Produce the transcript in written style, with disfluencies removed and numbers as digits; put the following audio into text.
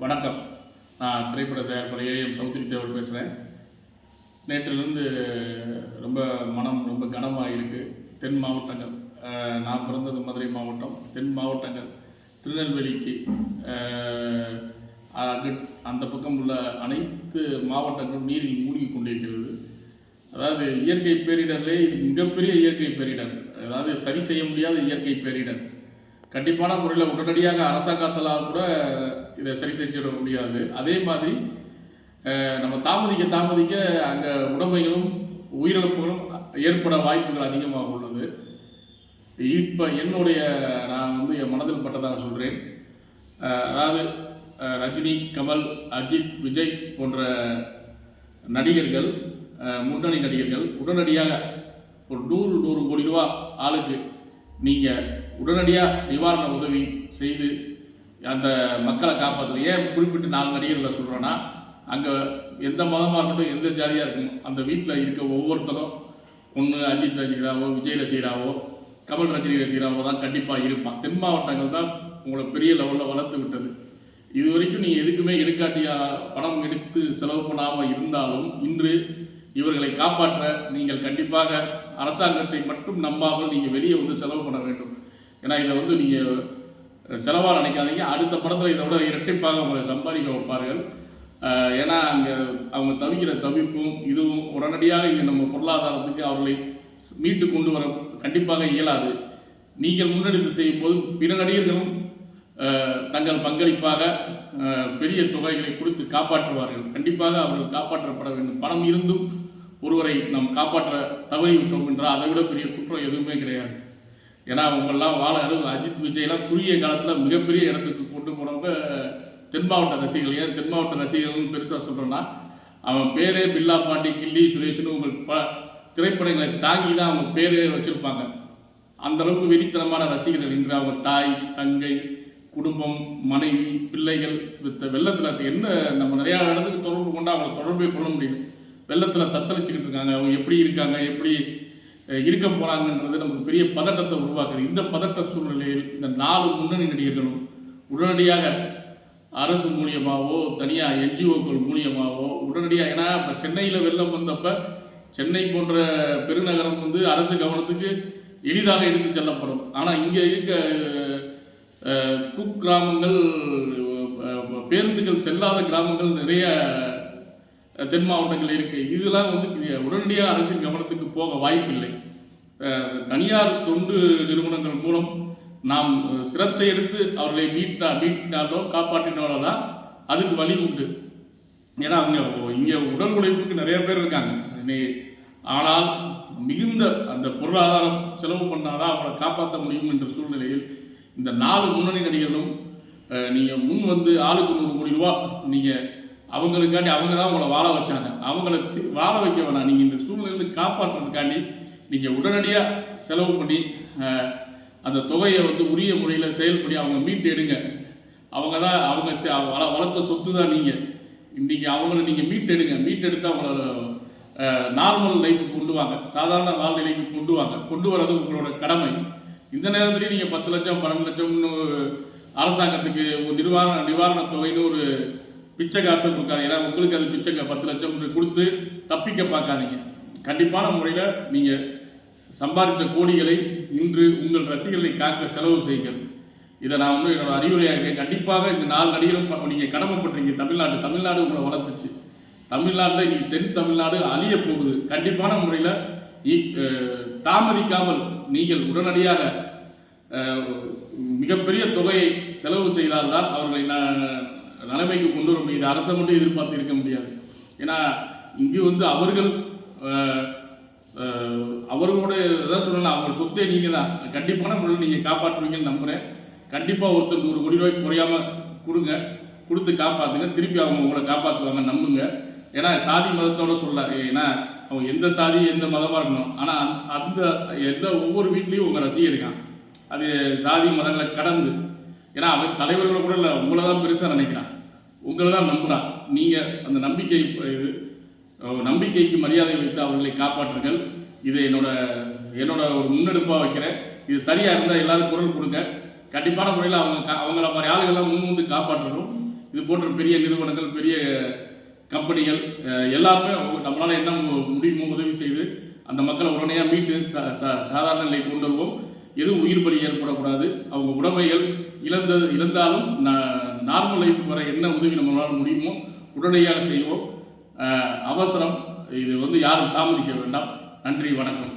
வணக்கம். நான் திரைப்பட தயாரிப்பாளர் ஏஎம் சௌத்ரி தேவர் பேசுகிறேன். நேற்றிலிருந்து மனம் ரொம்ப கனமாக இருக்குது. தென் மாவட்டங்கள், நான் பிறந்தது மதுரை மாவட்டம். தென் மாவட்டங்கள் திருநெல்வேலிக்கு அந்த பக்கம் உள்ள அனைத்து மாவட்டங்களும் நீரில் மூழ்கி கொண்டிருக்கிறது. அதாவது இயற்கை பேரிடர்லே இது மிகப்பெரிய இயற்கை பேரிடர். அதாவது சரி செய்ய முடியாத இயற்கை பேரிடர். கண்டிப்பான முறையில் உடனடியாக அரசாங்கத்தால் கூட இதை சரி செஞ்சிட முடியாது. அதே மாதிரி நம்ம தாமதிக்க அங்கே உடைமைகளும் உயிரிழப்புகளும் ஏற்பட வாய்ப்புகள் அதிகமாக உள்ளது. இப்போ நான் என் மனதில் பட்டதாக சொல்கிறேன். அதாவது ரஜினி, கமல், அஜித், விஜய் போன்ற நடிகர்கள், முன்னணி நடிகர்கள் உடனடியாக ஒரு 100 கோடி ரூபா ஆளுக்கு நீங்கள் உடனடியாக நிவாரண உதவி செய்து அந்த மக்களை காப்பாற்றணும். ஏன் குறிப்பிட்டு 4 நடிகர்களை சொல்கிறோன்னா, அங்கே எந்த மதமாக இருக்கட்டும், எந்த ஜாதியாக இருக்கும், அந்த வீட்டில் இருக்க ஒவ்வொருத்தரும் ஒன்று அஜித் ரசிகராவோ, விஜய் ரசிகராவோ, கமல் ரஜினி ரசிகராவோ தான் கண்டிப்பாக இருப்பான். தென் மாவட்டங்கள் தான் உங்களை பெரிய லெவலில் வளர்த்து விட்டது. இது வரைக்கும் நீங்கள் எதுக்குமே எடுக்காட்டியா பணம் எடுத்து செலவு பண்ணாமல் இருந்தாலும், இன்று இவர்களை காப்பாற்ற நீங்கள் கண்டிப்பாக அரசாங்கத்தை மட்டும் நம்பாமல் நீங்கள் வெளியே செலவு பண்ண வேண்டும். ஏன்னா இதை நீங்கள் செலவாக நினைக்காதீங்க. அடுத்த படத்தில் இதை விட இரட்டிப்பாக உங்களை சம்பாதிக்க வைப்பார்கள். ஏன்னா அங்கே அவங்க தவிக்கிற தவிப்பும் இதுவும் உடனடியாக இங்கே நம்ம பொருளாதாரத்துக்கு அவர்களை மீட்டு கொண்டு வர கண்டிப்பாக இயலாது. நீங்கள் முன்னெடுத்து செய்யும் போது பிற நடிகர்களும் தங்கள் பங்களிப்பாக பெரிய தொகைகளை கொடுத்து காப்பாற்றுவார்கள். கண்டிப்பாக அவர்கள் காப்பாற்றப்பட வேண்டும். பணம் இருந்தும் ஒருவரை நாம் காப்பாற்ற தவறிவிட்டோம் என்றால் அதை விட பெரிய குற்றம் எதுவுமே கிடையாது. ஏன்னா அவங்கெல்லாம் அஜித், விஜயெல்லாம் குறுகிய காலத்தில் மிகப்பெரிய இடத்துக்கு கொண்டு போனவங்க தென் மாவட்ட ரசிகர்கள். ஏன் தென் மாவட்ட ரசிகர்கள்னு பெருசாக சொல்கிறோன்னா, அவன் பேரே பில்லா பாண்டி, கில்லி சுரேஷ்னு உங்கள் திரைப்படங்களை தாங்கி தான் அவங்க பேரே வச்சுருப்பாங்க. அந்தளவுக்கு வெறித்தனமான ரசிகர்கள். இன்று அவங்க தாய், தங்கை, குடும்பம், மனைவி, பிள்ளைகள் வெள்ளத்தில் என்ன நம்ம நிறையா இடத்துக்கு தொடர்பு கொண்டு அவங்களை தொடர்பே கொள்ள முடியும். வெள்ளத்தில் தத்தளிச்சுக்கிட்டு இருக்காங்க. அவங்க எப்படி இருக்காங்க, எப்படி இருக்க போகிறாங்கன்றது நமக்கு பெரிய பதட்டத்தை உருவாக்குது. இந்த பதட்ட சூழ்நிலையில் இந்த 4 முன்னணி நடிகர்களும் உடனடியாக அரசு மூலியமாகவோ, தனியாக என்ஜிஓக்கள் மூலியமாகவோ உடனடியாக, ஏன்னா இப்போ சென்னையில் வெள்ளம் வந்தப்போ சென்னை போன்ற பெருநகரம் அரசு கவனத்துக்கு எளிதாக எடுத்து செல்லப்படும். ஆனால் இங்கே இருக்க குக்கிராமங்கள், பேருந்துகள் செல்லாத கிராமங்கள் நிறைய தென் மாவட்டங்கள் இருக்குது. இதெல்லாம் உடனடியாக அரசின் கவனத்துக்கு போக வாய்ப்பில்லை. தனியார் தொண்டு நிறுவனங்கள் மூலம் நாம் சிரத்தை எடுத்து அவர்களை மீட்டினாலோ காப்பாற்றினாலோ தான் அதுக்கு வழி உண்டு. ஏன்னா அவங்க இங்கே உடல் உழைப்புக்கு நிறைய பேர் இருக்காங்க. ஆனால் மிகுந்த அந்த பொருளாதாரம் செலவு பண்ணாதான் அவங்களை காப்பாற்ற முடியும் என்ற சூழ்நிலையில் இந்த 4 முன்னணி நடிகர்களும் நீங்கள் முன் ஆளுக்கு 100 கோடி ரூபா நீங்கள் அவங்களுக்காண்டி அவங்க தான் உங்களை வாழ வச்சாங்க. அவங்கள வாழ வைக்க வேணாம். நீங்கள் இந்த சூழ்நிலையிலிருந்து காப்பாற்றுறதுக்காண்டி நீங்கள் உடனடியாக செலவு பண்ணி அந்த தொகையை உரிய முறையில் செயல்படி அவங்க மீட்டு எடுங்க. அவங்க தான் வளர்த்த சொத்து தான் நீங்கள். இன்றைக்கி அவங்கள நீங்கள் மீட்டெடுங்க. மீட்டெடுத்து அவங்கள நார்மல் லைஃபுக்கு கொண்டு வாங்க, சாதாரண வாழ்நிலைக்கு கொண்டு வர்றது உங்களோட கடமை. இந்த நேரத்துலேயும் நீங்கள் 10 லட்சம் 12 லட்சம்னு அரசாங்கத்துக்கு ஒரு நிவாரண தொகைன்னு ஒரு பிச்சை காசு கொடுக்காது. ஏன்னா உங்களுக்கு அது பிச்சை 10 லட்சம் கொடுத்து தப்பிக்க பார்க்காதீங்க. கண்டிப்பான முறையில் நீங்கள் சம்பாதித்த கோடிகளை இன்று உங்கள் ரசிகர்களை காக்க செலவு செய்யுங்கள். இதை நான் என்னோட அறிவுரையாக இருக்கேன். கண்டிப்பாக இந்த 4 நடிகரும் நீங்கள் கடமைப்பட்டிருக்கீங்க. தமிழ்நாடு உங்களை வளர்த்துச்சு. தமிழ்நாட்டில் இன்னைக்கு தென் தமிழ்நாடு அழிய போகுது. கண்டிப்பான முறையில் தாமதிக்காமல் நீங்கள் உடனடியாக மிகப்பெரிய தொகையை செலவு செய்தால்தான் அவர்களை நிலைமைக்கு கொண்டு வர முடியுது. அரசை மட்டும் எதிர்பார்த்து இருக்க முடியாது. ஏன்னா இங்கு அவர்களோட எதாவது சொல்லலாம், அவங்க சொத்தே நீங்கள் தான். கண்டிப்பான முறையில் நீங்கள் காப்பாற்றுவீங்கன்னு நம்புகிறேன். கண்டிப்பாக ஒருத்தர் 100 கோடி ரூபாய்க்கு குறையாமல் கொடுத்து காப்பாற்றுங்க. திருப்பி அவங்க உங்களை காப்பாற்றுவாங்க, நம்புங்க. ஏன்னா சாதி மதத்தோடு சொல்லலாம். ஏன்னா அவங்க எந்த சாதி எந்த மதமாக இருக்கணும், ஆனால் ஒவ்வொரு வீட்லேயும் உங்கள் ரசிகர் இருக்கான். அது சாதி மதங்களை கடந்து. ஏன்னா அவன் தலைவர்களை கூட இல்லை, உங்களை தான் பெருசாக நினைக்கிறான், உங்களை தான் நம்புகிறான். நீங்கள் அந்த நம்பிக்கைக்கு மரியாதை வைத்து அவர்களை காப்பாற்றுங்கள். இதை என்னோட ஒரு முன்னெடுப்பாக வைக்கிறேன். இது சரியாக இருந்தால் எல்லோரும் குரல் கொடுங்க. கண்டிப்பான முறையில் அவங்கள மாதிரி ஆளுகள்லாம் காப்பாற்றணும். இது போன்ற பெரிய நிறுவனங்கள், பெரிய கம்பெனிகள் எல்லாருமே நம்மளால் என்ன முடியுமோ உதவி செய்து அந்த மக்களை உடனடியாக மீட்டு சாதாரண நிலை கொண்டு வருவோம். எதுவும் உயிர் பலி ஏற்படக்கூடாது. அவங்க உடைமைகள் இழந்தாலும் நார்மல் லைஃப் வர என்ன உதவி நம்மளால் முடியுமோ உடனடியாக செய்வோம். அவசரம். இது யாரும் தாமதிக்க வேண்டாம். நன்றி, வணக்கம்.